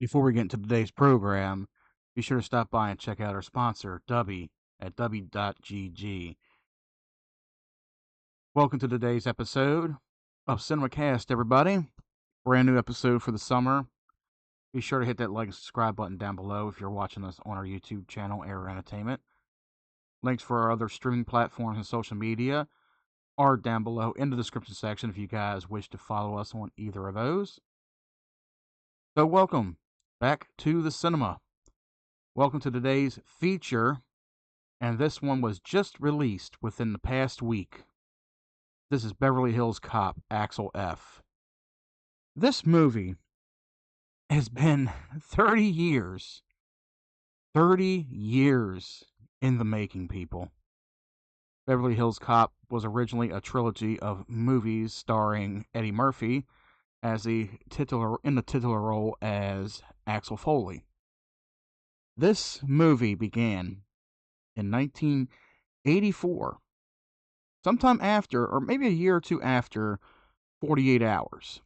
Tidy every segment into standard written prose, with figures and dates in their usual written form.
Before we get into today's program, be sure to stop by and check out our sponsor, Dubby, at dubby.gg. Welcome to today's episode of Cinemacast, everybody. Brand new episode for the summer. Be sure to hit that like and subscribe button down below if you're watching us on our YouTube channel, Air Entertainment. Links for our other streaming platforms and social media are down below in the description section if you guys wish to follow us on either of those. So welcome back to the cinema. Welcome to today's feature, and this one was just released within the past week. This is Beverly Hills Cop, Axel F. This movie has been 30 years in the making, people. Beverly Hills Cop was originally a trilogy of movies starring Eddie Murphy as in the titular role as Axel Foley. This movie began in 1984, sometime after, or maybe a year or two after, 48 Hours.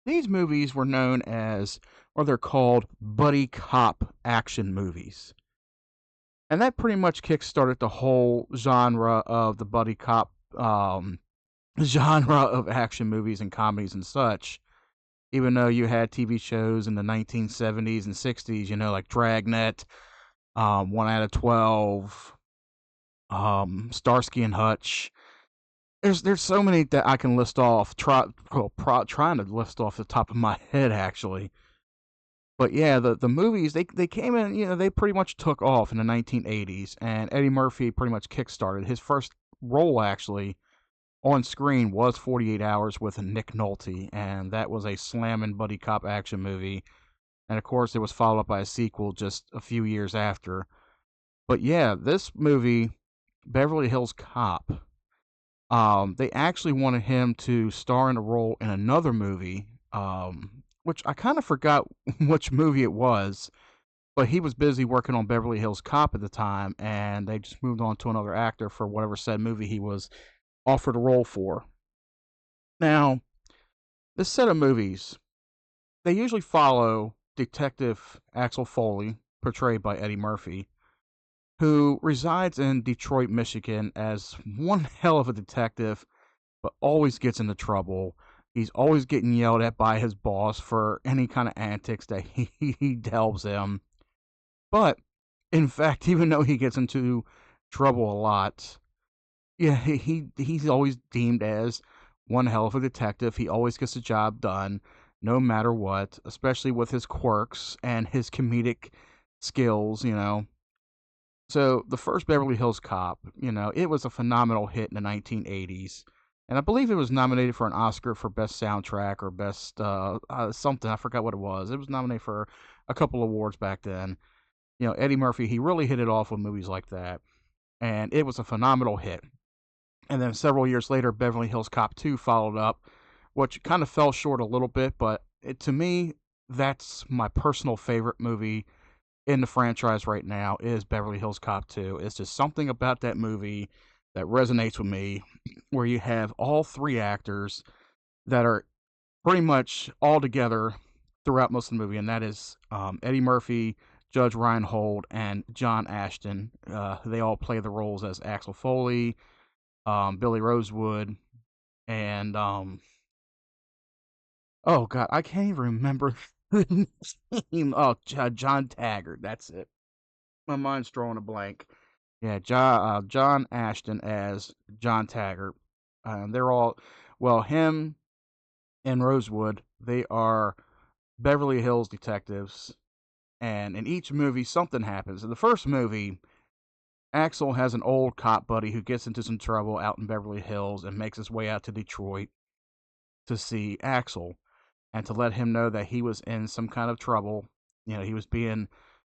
These movies were known as, or they're called, buddy cop action movies. And that pretty much kickstarted the whole genre of the buddy cop genre of action movies and comedies and such. Even though you had TV shows in the 1970s and 60s, like Dragnet, 1 out of 12, Starsky and Hutch. There's so many that I can list off. Trying to list off the top of my head, actually. But yeah, the movies they came in. They pretty much took off in the 1980s, and Eddie Murphy pretty much kickstarted his first role actually on screen was 48 Hours with Nick Nolte, and that was a slamming buddy cop action movie. And of course, it was followed up by a sequel just a few years after. But yeah, this movie, Beverly Hills Cop. They actually wanted him to star in a role in another movie, which I kind of forgot which movie it was, but he was busy working on Beverly Hills Cop at the time, and they just moved on to another actor for whatever said movie he was offered a role for. Now, this set of movies, they usually follow Detective Axel Foley, portrayed by Eddie Murphy, who resides in Detroit, Michigan as one hell of a detective, but always gets into trouble. He's always getting yelled at by his boss for any kind of antics that he delves in. But, in fact, even though he gets into trouble a lot, yeah, he's always deemed as one hell of a detective. He always gets the job done, no matter what, especially with his quirks and his comedic skills. So the first Beverly Hills Cop, it was a phenomenal hit in the 1980s. And I believe it was nominated for an Oscar for Best Soundtrack or Best something. I forgot what it was. It was nominated for a couple awards back then. Eddie Murphy, he really hit it off with movies like that. And it was a phenomenal hit. And then several years later, Beverly Hills Cop 2 followed up, which kind of fell short a little bit. But to me, that's my personal favorite movie in the franchise right now is Beverly Hills Cop 2. It's just something about that movie that resonates with me, where you have all three actors that are pretty much all together throughout most of the movie, and that is Eddie Murphy, Judge Reinhold, and John Ashton. They all play the roles as Axel Foley, Billy Rosewood, and oh god, I can't even remember the name. Oh, John Taggart. That's it. My mind's drawing a blank. Yeah, John Ashton as John Taggart. They're all, well, him and Rosewood, they are Beverly Hills detectives. And in each movie, something happens. In the first movie, Axel has an old cop buddy who gets into some trouble out in Beverly Hills and makes his way out to Detroit to see Axel and to let him know that he was in some kind of trouble. He was being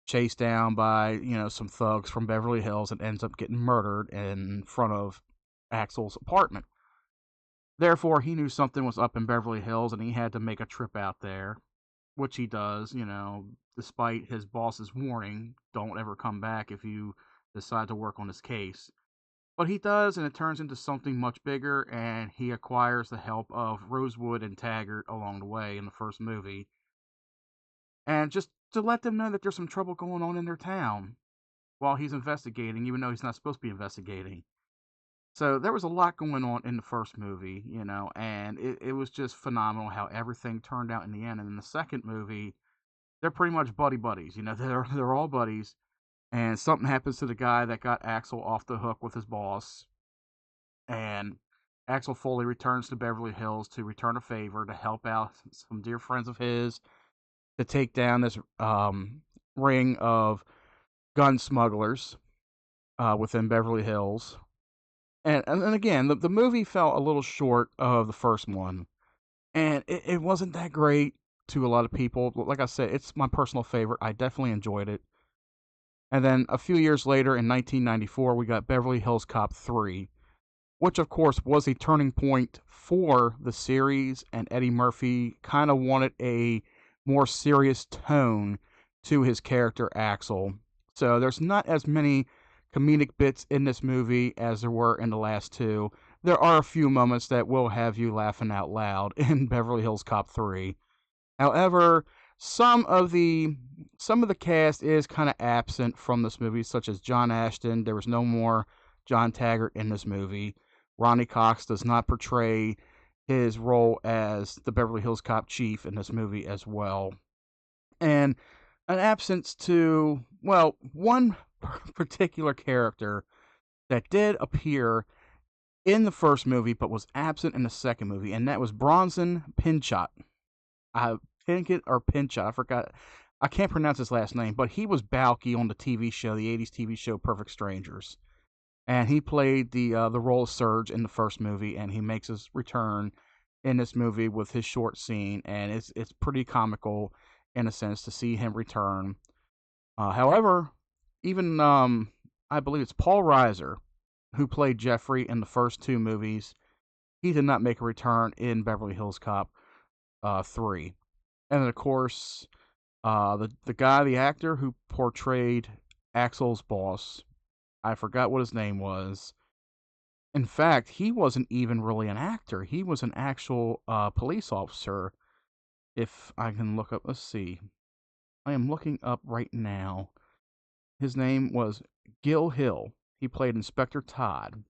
chased down by, some thugs from Beverly Hills and ends up getting murdered in front of Axel's apartment. Therefore, he knew something was up in Beverly Hills and he had to make a trip out there, which he does, despite his boss's warning, don't ever come back if you decide to work on this case. But he does, and it turns into something much bigger, and he acquires the help of Rosewood and Taggart along the way in the first movie. and just to let them know that there's some trouble going on in their town while he's investigating, even though he's not supposed to be investigating. So there was a lot going on in the first movie, and it was just phenomenal how everything turned out in the end. And in the second movie, they're pretty much buddies. They're all buddies, and something happens to the guy that got Axel off the hook with his boss, and Axel Foley returns to Beverly Hills to return a favor to help out some dear friends of his to take down this ring of gun smugglers within Beverly Hills. And again, the movie fell a little short of the first one, and it wasn't that great to a lot of people. Like I said, it's my personal favorite. I definitely enjoyed it. And then a few years later, in 1994, we got Beverly Hills Cop 3, which of course was a turning point for the series, and Eddie Murphy kind of wanted a more serious tone to his character Axel. So there's not as many comedic bits in this movie as there were in the last two. There are a few moments that will have you laughing out loud in Beverly Hills Cop 3. However, some of the cast is kind of absent from this movie, such as John Ashton. There was no more John Taggart in this movie. Ronnie Cox does not portray his role as the Beverly Hills Cop chief in this movie as well. And an absence to, well, one particular character that did appear in the first movie but was absent in the second movie, and that was Bronson Pinchot. Pinkett or Pinchot, I forgot. I can't pronounce his last name, but he was Balky on the TV show, the 80s TV show Perfect Strangers. And he played the role of Surge in the first movie, and he makes his return in this movie with his short scene, and it's pretty comical in a sense to see him return. However, even I believe it's Paul Reiser, who played Jeffrey in the first two movies. He did not make a return in Beverly Hills Cop 3. And then, of course, the actor who portrayed Axel's boss, I forgot what his name was. In fact, he wasn't even really an actor. He was an actual police officer. If I can look up, let's see. I am looking up right now. His name was Gil Hill. He played Inspector Todd.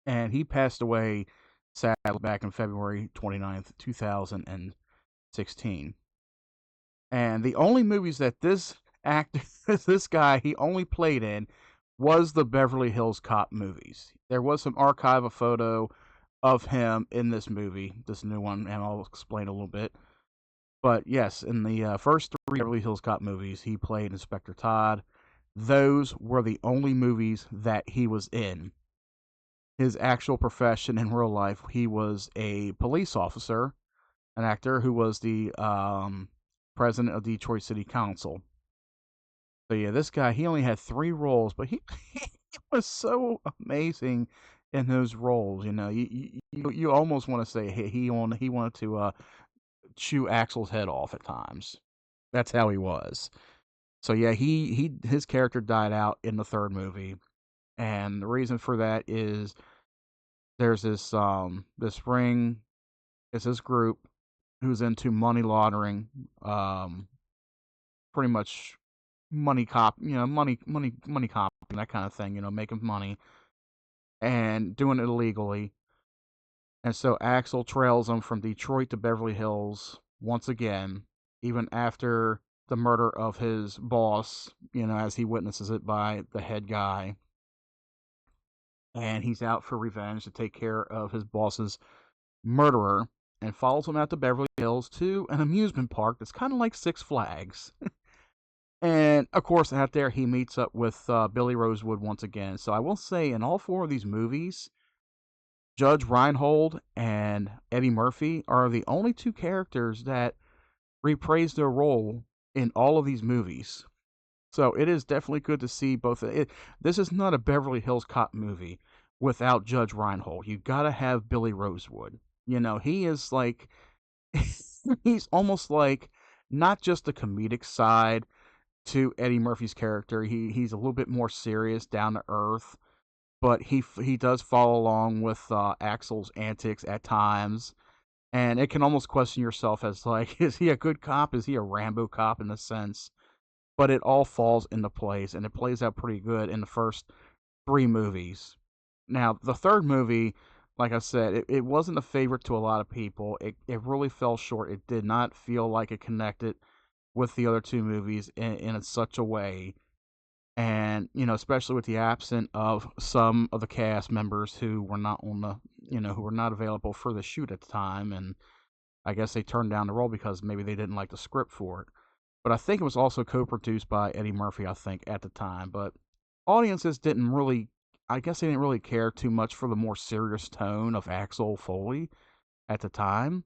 And he passed away sadly back in February 29th, 2016. And the only movies that this actor, this guy, he only played in was the Beverly Hills Cop movies. There was some archive of photo of him in this movie, this new one, and I'll explain a little bit. But yes, in the first three Beverly Hills Cop movies, he played Inspector Todd. Those were the only movies that he was in. His actual profession in real life, he was a police officer, an actor who was the president of Detroit City Council. So yeah, this guy, he only had 3 roles, but he, he was so amazing in those roles. You almost want to say, hey, he wanted to chew Axel's head off at times. That's how he was. So yeah, his character died out in the third movie, and the reason for that is there's this ring, it's this group who's into money laundering, pretty much money cop, that kind of thing, making money and doing it illegally. And so Axel trails them from Detroit to Beverly Hills once again, even after the murder of his boss, as he witnesses it by the head guy. And he's out for revenge to take care of his boss's murderer, and follows him out to Beverly Hills to an amusement park that's kind of like Six Flags. And of course, out there he meets up with Billy Rosewood once again. So I will say, in all 4 of these movies, Judge Reinhold and Eddie Murphy are the only 2 characters that reprise their role in all of these movies. So it is definitely good to see both. This is not a Beverly Hills Cop movie without Judge Reinhold. You gotta have Billy Rosewood. He is like, he's almost like not just the comedic side to Eddie Murphy's character. He's a little bit more serious, down to earth, but he does follow along with Axel's antics at times. And it can almost question yourself as like, is he a good cop? Is he a Rambo cop in a sense? But it all falls into place, and it plays out pretty good in the first three movies. Now, the third movie, like I said, it wasn't a favorite to a lot of people. It really fell short. It did not feel like it connected with the other two movies in such a way. And, especially with the absence of some of the cast members who were not on the, who were not available for the shoot at the time. And I guess they turned down the role because maybe they didn't like the script for it. But I think it was also co-produced by Eddie Murphy, I think, at the time. But audiences didn't really, I guess they didn't really care too much for the more serious tone of Axel Foley at the time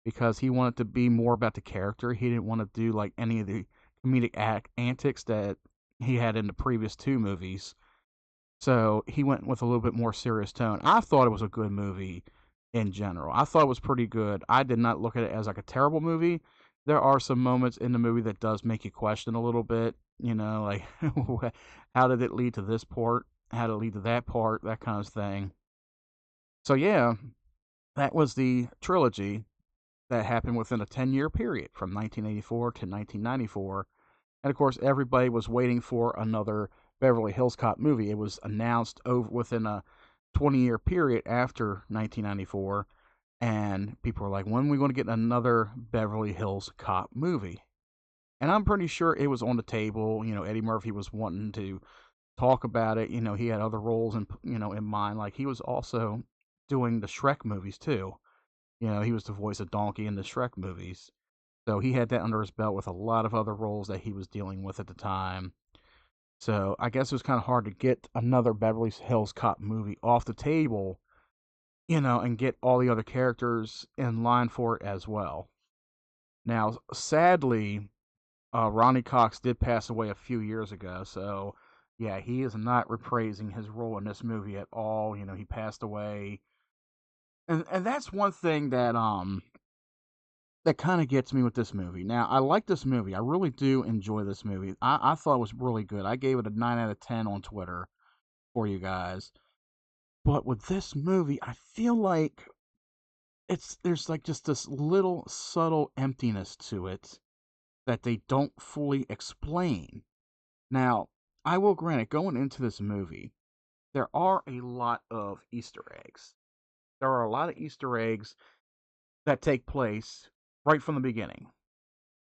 because he wanted to be more about the character. He didn't want to do like any of the comedic antics that he had in the previous two movies. So he went with a little bit more serious tone. I thought it was a good movie in general. I thought it was pretty good. I did not look at it as like a terrible movie. There are some moments in the movie that does make you question a little bit, like how did it lead to this part? How did it lead to that part? That kind of thing. So yeah, that was the trilogy that happened within a 10-year period from 1984 to 1994. And of course, everybody was waiting for another Beverly Hills Cop movie. It was announced over within a 20-year period after 1994, and people were like, "When are we going to get another Beverly Hills Cop movie?" And I'm pretty sure it was on the table. Eddie Murphy was wanting to talk about it. He had other roles in mind. Like he was also doing the Shrek movies too. He was the voice of Donkey in the Shrek movies. So he had that under his belt with a lot of other roles that he was dealing with at the time. So I guess it was kind of hard to get another Beverly Hills Cop movie off the table, and get all the other characters in line for it as well. Now, sadly, Ronnie Cox did pass away a few years ago, so yeah, he is not reprising his role in this movie at all. He passed away, and that's one thing that kind of gets me with this movie. Now, I like this movie. I really do enjoy this movie. I thought it was really good. I gave it a 9 out of 10 on Twitter for you guys. But with this movie, I feel like there's like just this little subtle emptiness to it that they don't fully explain. Now, I will grant it, going into this movie, there are a lot of Easter eggs. There are a lot of Easter eggs that take place right from the beginning.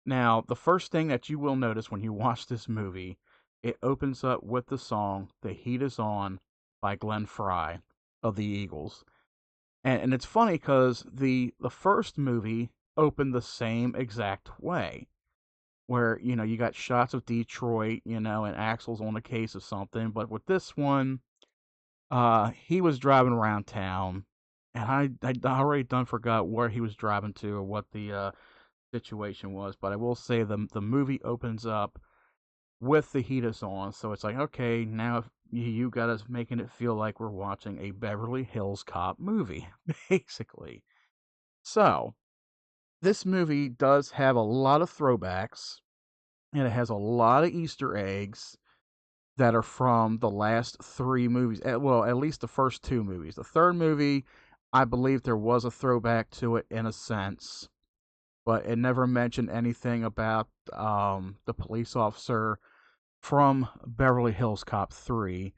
Now, the first thing that you will notice when you watch this movie, it opens up with the song "The Heat Is On" by Glenn Frey of the Eagles. And it's funny because the first movie opened the same exact way, where you got shots of Detroit, and Axel's on the case of something. But with this one, he was driving around town, and I already done forgot where he was driving to or what the situation was. But I will say the movie opens up with the heat is on, so it's like, okay, now you got us making it feel like we're watching a Beverly Hills Cop movie, basically. So this movie does have a lot of throwbacks, and it has a lot of Easter eggs that are from the last three movies. Well, at least the first two movies. The third movie, I believe there was a throwback to it in a sense, but it never mentioned anything about the police officer from Beverly Hills Cop 3.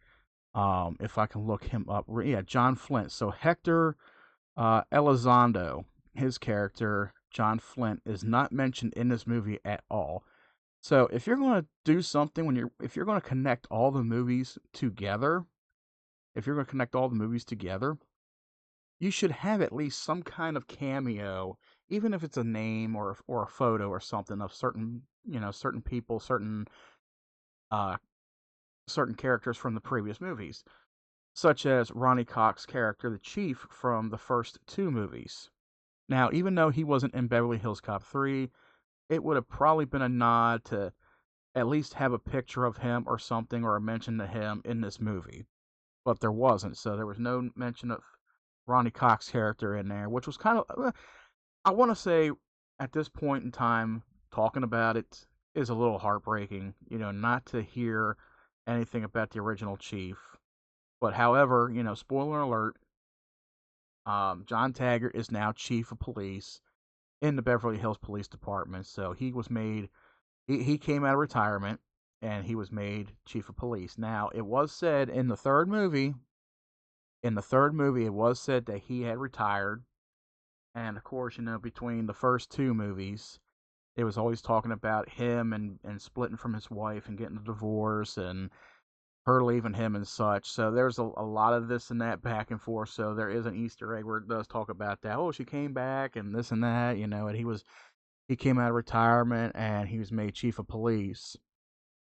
If I can look him up. Yeah, John Flint. So Hector Elizondo, his character, John Flint, is not mentioned in this movie at all. So if you're going to do something if you're going to connect all the movies together, if you're going to connect all the movies together, you should have at least some kind of cameo, even if it's a name or a photo or something of certain certain people, uh certain characters from the previous movies, such as Ronnie Cox's character, the Chief from the first two movies. Now, even though he wasn't in Beverly Hills Cop 3, it would have probably been a nod to at least have a picture of him or something or a mention to him in this movie. But there wasn't, so there was no mention of Ronnie Cox's character in there, which was kind of, I want to say, at this point in time, talking about it is a little heartbreaking, not to hear anything about the original Chief. But however, spoiler alert, John Taggart is now chief of police in the Beverly Hills Police Department. So he came out of retirement and he was made chief of police. Now, it was said it was said that he had retired. And of course, between the first two movies, it was always talking about him and splitting from his wife and getting a divorce and her leaving him and such. So there's a lot of this and that back and forth. So there is an Easter egg where it does talk about that. Oh, she came back and this and that, and he came out of retirement and he was made chief of police.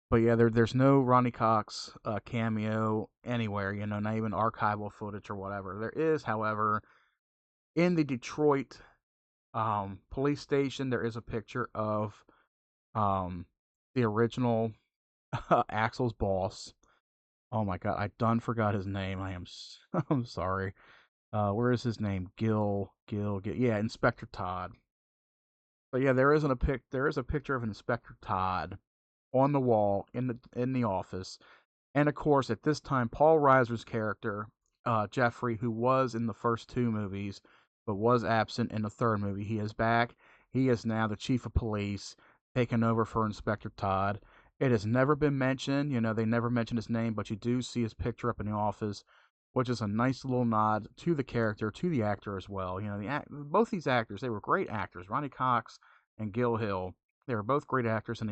But yeah, there's no Ronnie Cox cameo anywhere, not even archival footage or whatever. There is, however, in the Detroit police station, there is a picture of um, the original Axel's boss. Oh my god, I done forgot his name. I'm sorry. Where is his name? Gil. Yeah, Inspector Todd. But yeah, there is a picture of Inspector Todd on the wall in the office. And of course, at this time, Paul Reiser's character, Jeffrey, who was in the first two movies but was absent in the third movie, he is back. He is now the chief of police, taking over for Inspector Todd. It has never been mentioned. They never mention his name, but you do see his picture up in the office, which is a nice little nod to the character, to the actor as well. Both these actors, they were great actors. Ronnie Cox and Gil Hill, they were both great actors in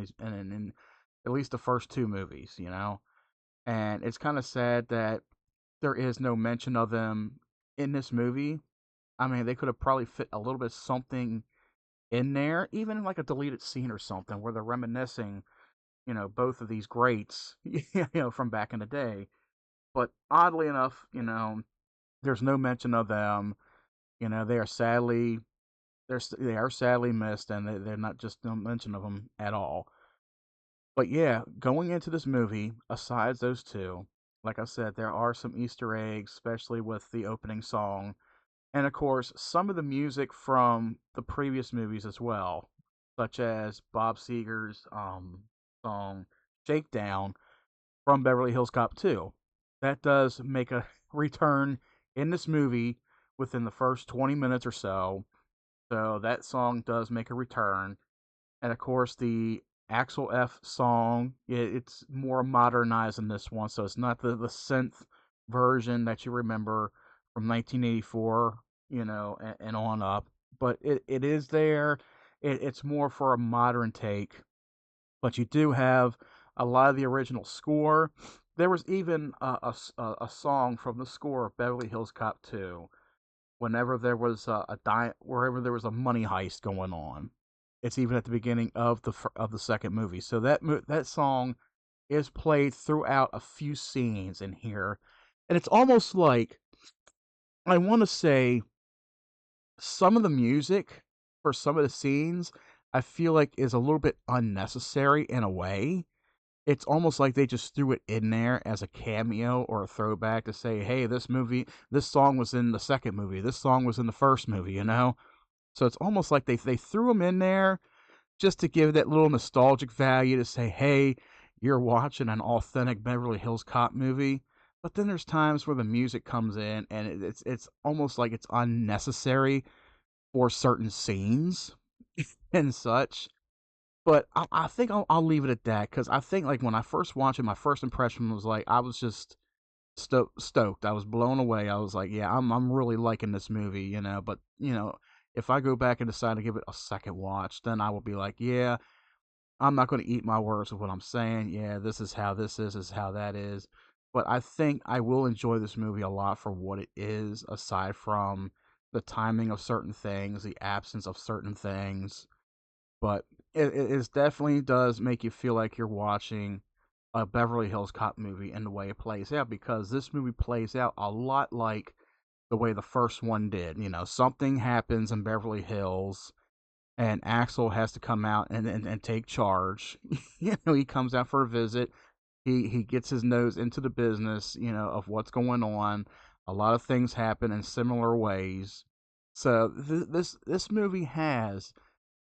at least the first two movies. And it's kind of sad that there is no mention of them in this movie. I mean, they could have probably fit a little bit something in there, even like a deleted scene or something where they're reminiscing, both of these greats, from back in the day. But oddly enough, there's no mention of them. They are they are sadly missed, and they're not just no mention of them at all. But yeah, going into this movie, aside those two, like I said, there are some Easter eggs, especially with the opening song. And of course, some of the music from the previous movies as well, such as Bob Seger's song Shakedown from Beverly Hills Cop 2. That does make a return in this movie within the first 20 minutes or so. So that song does make a return. And of course, the Axel F song, it's more modernized in this one, so it's not the synth version that you remember from 1984, and on up. But it is there. It's more for a modern take. But you do have a lot of the original score. There was even a song from the score of Beverly Hills Cop 2 whenever there was wherever there was a money heist going on. It's even at the beginning of the second movie. So that song is played throughout a few scenes in here, and it's almost like I want to say some of the music for some of the scenes I feel like is a little bit unnecessary in a way. It's almost like they just threw it in there as a cameo or a throwback to say, hey, this song was in the second movie, this song was in the first movie. So it's almost like they threw them in there just to give that little nostalgic value to say, hey, you're watching an authentic Beverly Hills Cop movie. But then there's times where the music comes in and it's almost like it's unnecessary for certain scenes and such. But I think I'll leave it at that because I think like when I first watched it, my first impression was like I was just stoked. I was blown away. I was like, yeah, I'm really liking this movie. But if I go back and decide to give it a second watch, then I will be like, yeah, I'm not going to eat my words with what I'm saying. Yeah, this is how this is how that is. But I think I will enjoy this movie a lot for what it is, aside from the timing of certain things, the absence of certain things. But it definitely does make you feel like you're watching a Beverly Hills Cop movie and the way it plays out, because this movie plays out a lot like the way the first one did. Something happens in Beverly Hills and Axel has to come out and take charge. He comes out for a visit. He gets his nose into the business, of what's going on. A lot of things happen in similar ways. So this movie has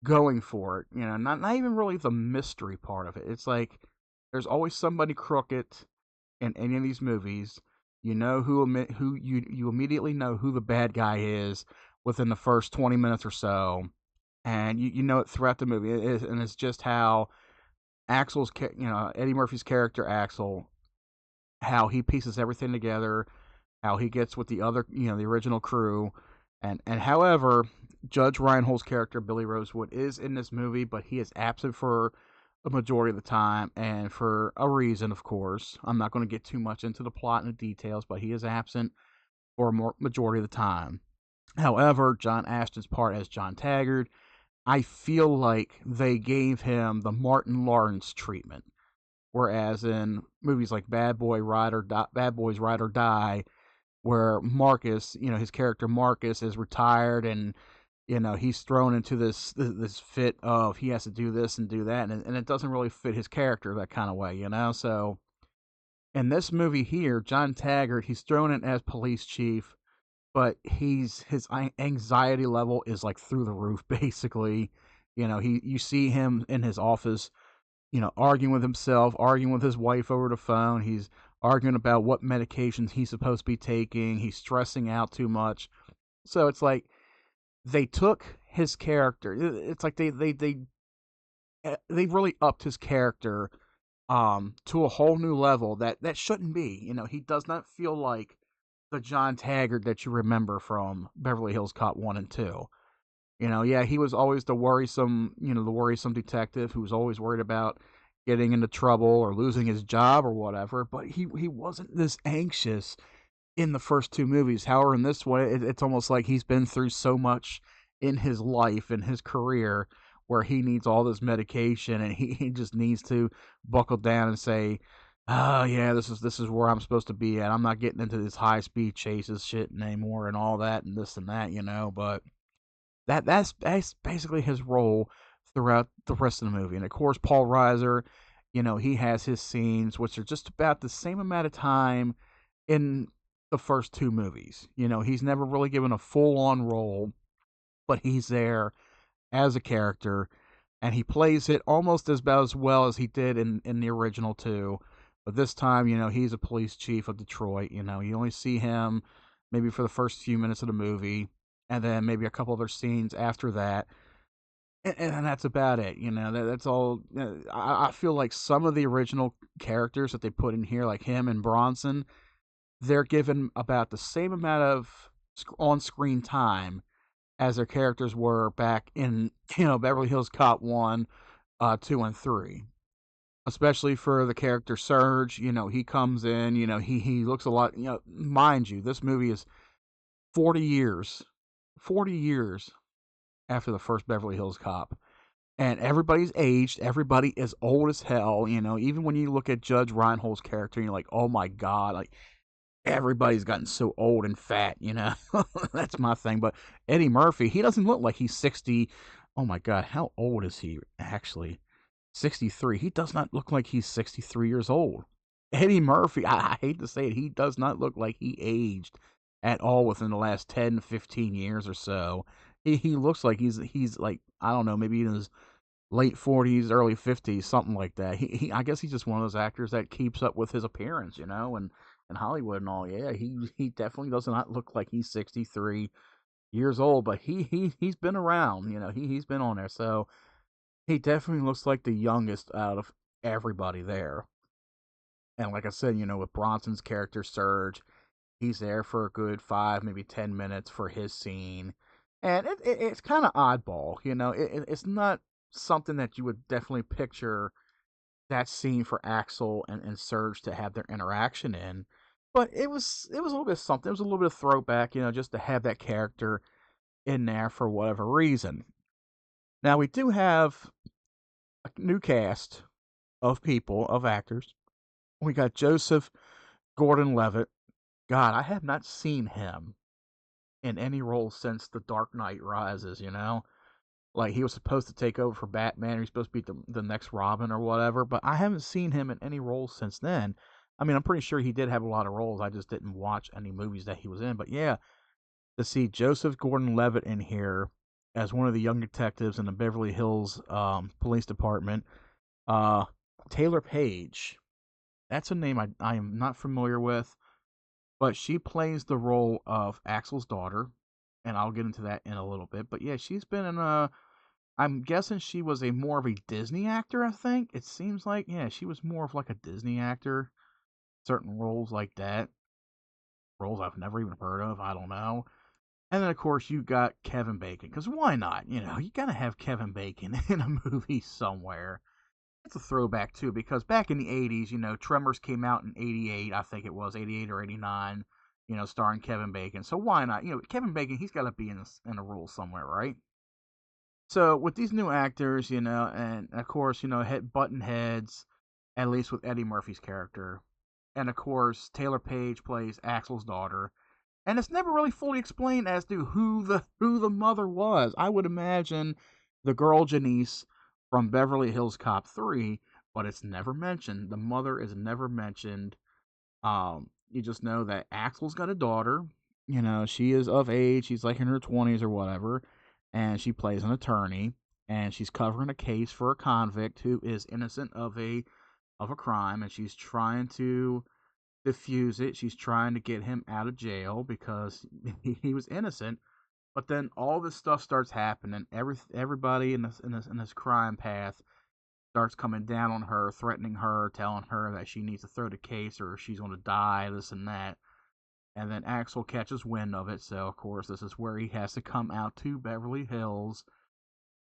going for it. Not even really the mystery part of it. It's like there's always somebody crooked in any of these movies. You know who you immediately know who the bad guy is within the first 20 minutes or so, and you know it throughout the movie. And it's just how Eddie Murphy's character Axel, how he pieces everything together, how he gets with the other, the original crew, and however, Judge Reinhold's character Billy Rosewood is in this movie, but he is absent for a majority of the time, and for a reason, of course. I'm not going to get too much into the plot and the details, but he is absent for a majority of the time. However, John Ashton's part as John Taggart, I feel like they gave him the Martin Lawrence treatment. Whereas in movies like Bad Boys Ride or Die, where Marcus, his character Marcus is retired, and he's thrown into this fit of he has to do this and do that, and it doesn't really fit his character that kind of way. So in this movie here, John Taggart, he's thrown in as police chief, but his anxiety level is like through the roof basically. You see him in his office, arguing with himself, arguing with his wife over the phone. He's arguing about what medications he's supposed to be taking. He's stressing out too much. So it's like they took his character. It's like they really upped his character to a whole new level that shouldn't be. He does not feel like the John Taggart that you remember from Beverly Hills Cop 1 and 2. Yeah, he was always the worrisome detective who was always worried about getting into trouble or losing his job or whatever, but he wasn't this anxious in the first two movies. However, in this one, it's almost like he's been through so much in his life and his career where he needs all this medication, and he just needs to buckle down and say, "Oh yeah, this is where I'm supposed to be at. I'm not getting into this high speed chases shit anymore and all that and this and that." But that's basically his role throughout the rest of the movie. And of course, Paul Reiser, he has his scenes, which are just about the same amount of time in the first two movies. He's never really given a full on role, but he's there as a character, and he plays it almost about as well as he did in the original two. But this time, he's a police chief of Detroit. You only see him maybe for the first few minutes of the movie, and then maybe a couple other scenes after that. And that's about it. That's all. I feel like some of the original characters that they put in here, like him and Bronson, they're given about the same amount of on-screen time as their characters were back in Beverly Hills Cop 1, 2, and 3. Especially for the character Serge, he comes in, he looks a lot, mind you, this movie is 40 years, 40 years after the first Beverly Hills Cop. And everybody's aged, everybody is old as hell, even when you look at Judge Reinhold's character, you're like, oh my God, like, everybody's gotten so old and fat, That's my thing. But Eddie Murphy, he doesn't look like he's 60. Oh my God, how old is he actually? 63. He does not look like he's 63 years old. Eddie Murphy, I hate to say it, he does not look like he aged at all within the last 10, 15 years or so. He looks like he's like, I don't know, maybe in his late 40s, early 50s, something like that. I guess he's just one of those actors that keeps up with his appearance, and Hollywood and all. Yeah, he definitely does not look like he's 63 years old, but he's been around, he's been on there. So he definitely looks like the youngest out of everybody there. And like I said, with Bronson's character Serge, he's there for a good 5, maybe 10 minutes for his scene, and it's kind of oddball. It's not something that you would definitely picture that scene for Axel and Serge to have their interaction in. But it was a little bit something. It was a little bit of throwback, just to have that character in there for whatever reason. Now we do have a new cast of people, of actors. We got Joseph Gordon-Levitt. God, I have not seen him in any role since The Dark Knight Rises. Like, he was supposed to take over for Batman, or he's supposed to be the next Robin or whatever, but I haven't seen him in any role since then. I mean, I'm pretty sure he did have a lot of roles. I just didn't watch any movies that he was in. But yeah, to see Joseph Gordon-Levitt in here as one of the young detectives in the Beverly Hills Police Department. Taylor Page. That's a name I am not familiar with, but she plays the role of Axel's daughter, and I'll get into that in a little bit. But yeah, she's been in a. I'm guessing she was a more of a Disney actor. I think it seems like yeah, she was more of like a Disney actor. Certain roles like that, roles I've never even heard of. I don't know. And then of course you got Kevin Bacon, because why not? You gotta have Kevin Bacon in a movie somewhere. It's a throwback too, because back in the '80s, Tremors came out in '88, I think it was '88 or '89. Starring Kevin Bacon. So why not? Kevin Bacon, he's got to be in a role somewhere, right? So with these new actors, and of course, button heads, at least with Eddie Murphy's character, and of course Taylor Page plays Axel's daughter, and it's never really fully explained as to who the mother was. I would imagine the girl Janice from Beverly Hills Cop 3, but it's never mentioned. The mother is never mentioned. You just know that Axel's got a daughter. She is of age. She's like in her 20s or whatever, and she plays an attorney, and she's covering a case for a convict who is innocent of a crime, and she's trying to diffuse it. She's trying to get him out of jail because he was innocent. But then all this stuff starts happening. Everybody in this crime path starts coming down on her, threatening her, telling her that she needs to throw the case or she's going to die, this and that. And then Axel catches wind of it. So, of course, this is where he has to come out to Beverly Hills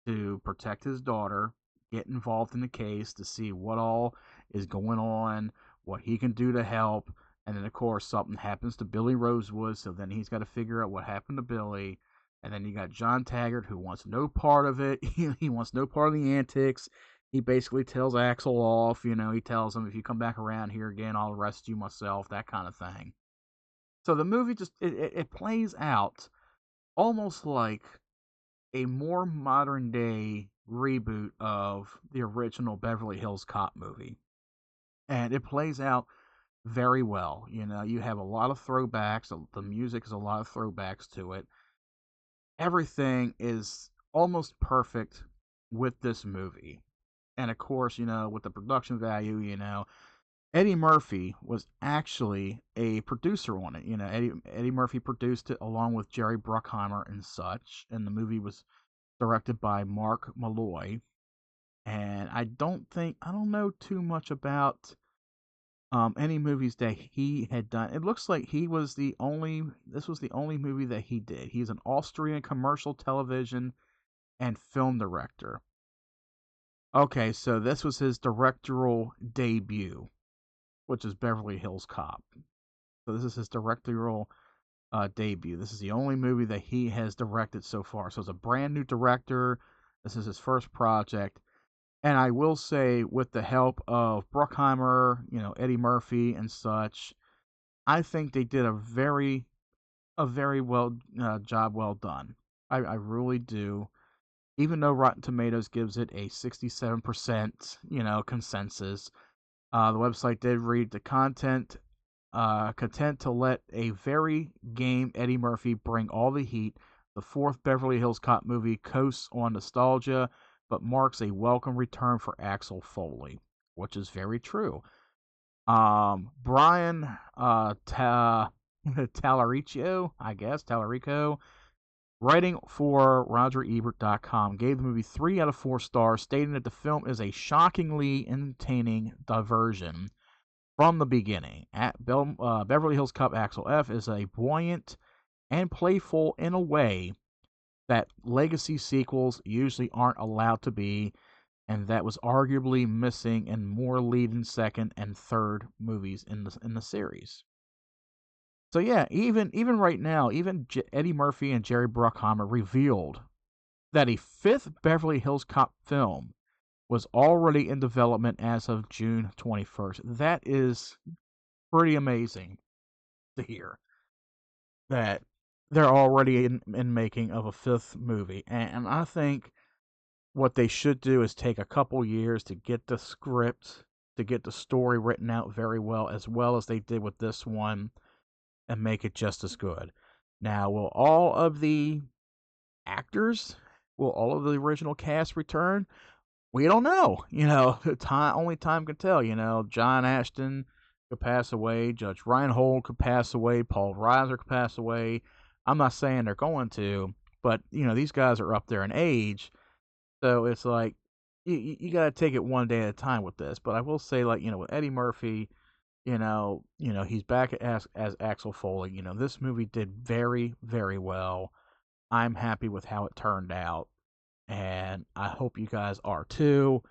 to protect his daughter, get involved in the case to see what all is going on, what he can do to help. And then, of course, something happens to Billy Rosewood. So then he's got to figure out what happened to Billy. And then you got John Taggart, who wants no part of it. He wants no part of the antics. He basically tells Axel off. He tells him, if you come back around here again, I'll arrest you myself, that kind of thing. So the movie just, it plays out almost like a more modern day reboot of the original Beverly Hills Cop movie. And it plays out very well. You have a lot of throwbacks. The music is a lot of throwbacks to it. Everything is almost perfect with this movie. And of course, with the production value, Eddie Murphy was actually a producer on it. Eddie Murphy produced it along with Jerry Bruckheimer and such. And the movie was directed by Mark Malloy. And I don't know too much about any movies that he had done. It looks like this was the only movie that he did. He's an Austrian commercial television and film director. Okay, so this was his directorial debut, which is Beverly Hills Cop. So this is his directorial debut. This is the only movie that he has directed so far. So it's a brand new director. This is his first project. And I will say, with the help of Bruckheimer, Eddie Murphy and such, I think they did a very well job well done. I really do. Even though Rotten Tomatoes gives it a 67%, consensus, the website did read the content, content to let a very game Eddie Murphy bring all the heat. The fourth Beverly Hills Cop movie coasts on nostalgia, but marks a welcome return for Axel Foley, which is very true. Brian Tallarico, writing for RogerEbert.com, gave the movie 3 out of 4 stars, stating that the film is a shockingly entertaining diversion from the beginning. Beverly Hills Cop Axel F is a buoyant and playful in a way that legacy sequels usually aren't allowed to be, and that was arguably missing in more leading second and third movies in the series. So yeah, even right now, even Eddie Murphy and Jerry Bruckheimer revealed that a fifth Beverly Hills Cop film was already in development as of June 21st. That is pretty amazing to hear that they're already in making of a fifth movie. And I think what they should do is take a couple years to get the script, to get the story written out very well as they did with this one, and make it just as good. Now, will all of the original cast return? We don't know. Only time can tell. John Ashton, could pass away, Judge Reinhold could pass away, Paul Reiser could pass away. I'm not saying they're going to, but these guys are up there in age, so it's like you got to take it one day at a time with this. But I will say, like, with Eddie Murphy, he's back as Axel Foley. This movie did very, very well. I'm happy with how it turned out, and I hope you guys are too.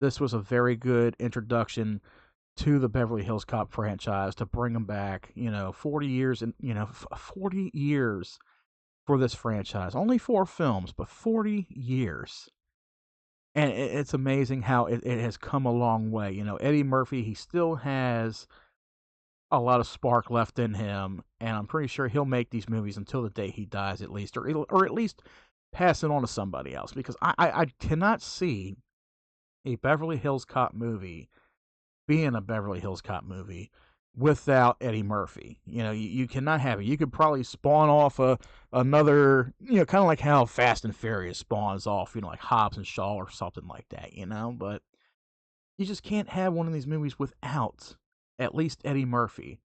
This was a very good introduction to the Beverly Hills Cop franchise to bring them back. 40 years and 40 years for this franchise. Only 4 films, but 40 years. And it's amazing how it has come a long way. Eddie Murphy, he still has a lot of spark left in him, and I'm pretty sure he'll make these movies until the day he dies, at least, or at least pass it on to somebody else. Because I cannot see a Beverly Hills Cop movie being a Beverly Hills Cop movie without Eddie Murphy. You cannot have it. You could probably spawn off another, kind of like how Fast and Furious spawns off, like Hobbs and Shaw or something like that, but you just can't have one of these movies without at least Eddie Murphy.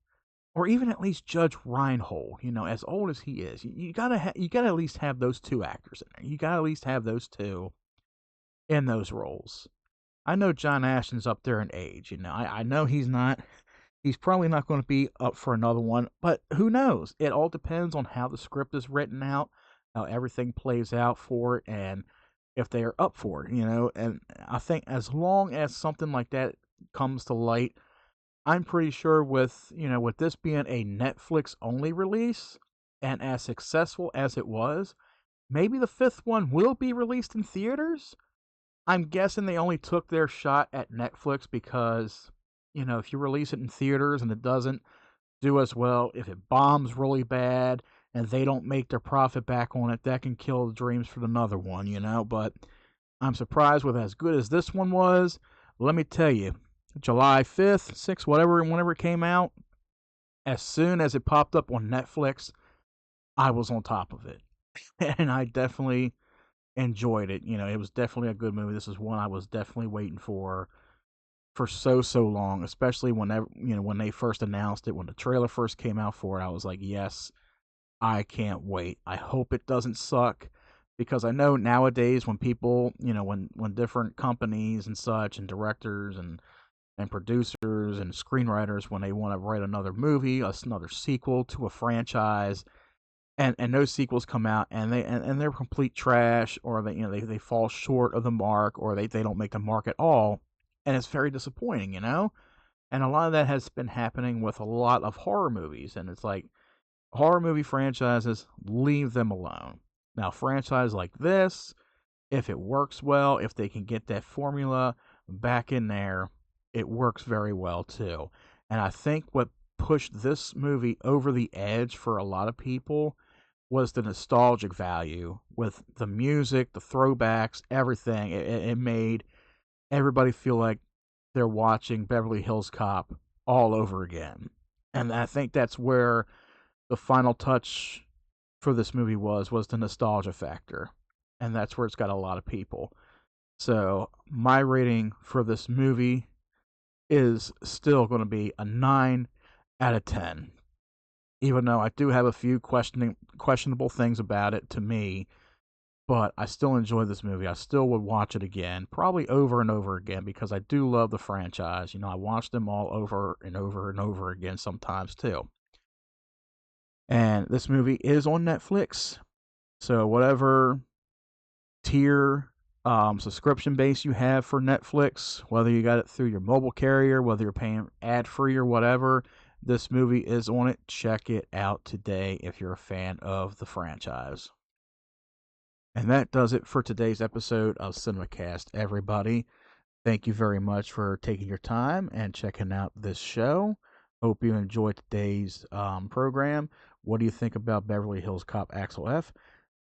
Or even at least Judge Reinhold, as old as he is. You gotta at least have those 2 actors in there. You gotta at least have those 2 in those roles. I know John Ashton's up there in age. I know he's probably not going to be up for another one, but who knows? It all depends on how the script is written out, how everything plays out for it, and if they are up for it, And I think as long as something like that comes to light, I'm pretty sure with this being a Netflix only release and as successful as it was, maybe the 5th one will be released in theaters. I'm guessing they only took their shot at Netflix because, if you release it in theaters and it doesn't do as well, if it bombs really bad and they don't make their profit back on it, that can kill the dreams for another one, But I'm surprised with as good as this one was. Let me tell you, July 5th, 6th, whenever it came out, as soon as it popped up on Netflix, I was on top of it. And I definitely enjoyed it. It was definitely a good movie. This is one I was definitely waiting for so long, especially whenever when they first announced it, when the trailer first came out for it. I was like, yes, I can't wait. I hope it doesn't suck, because I know nowadays when people, when different companies and such and directors and producers and screenwriters, when they want to write another movie, another sequel to a franchise, and those sequels come out and they're complete trash, or they fall short of the mark, or they don't make the mark at all, and it's very disappointing, And a lot of that has been happening with a lot of horror movies, and it's like, horror movie franchises, leave them alone. Now, franchise like this, if it works well, if they can get that formula back in there, it works very well too. And I think what pushed this movie over the edge for a lot of people was the nostalgic value with the music, the throwbacks, everything. It made everybody feel like they're watching Beverly Hills Cop all over again. And I think that's where the final touch for this movie was the nostalgia factor. And that's where it's got a lot of people. So my rating for this movie is still going to be a 9 out of 10. Even though I do have a few questionable things about it to me, but I still enjoy this movie. I still would watch it again, probably over and over again, because I do love the franchise. I watch them all over and over and over again sometimes too. And this movie is on Netflix, so whatever tier subscription base you have for Netflix, whether you got it through your mobile carrier, whether you're paying ad-free or whatever, this movie is on it. Check it out today if you're a fan of the franchise. And that does it for today's episode of Cinemacast, everybody. Thank you very much for taking your time and checking out this show. Hope you enjoyed today's program. What do you think about Beverly Hills Cop Axel F?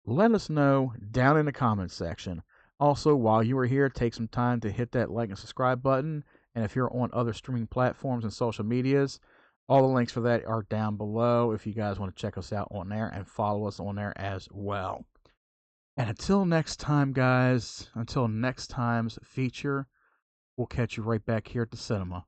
Let us know down in the comments section. Also, while you are here, take some time to hit that like and subscribe button. And if you're on other streaming platforms and social medias, all the links for that are down below if you guys want to check us out on there and follow us on there as well. And until next time, guys, until next time's feature, we'll catch you right back here at the cinema.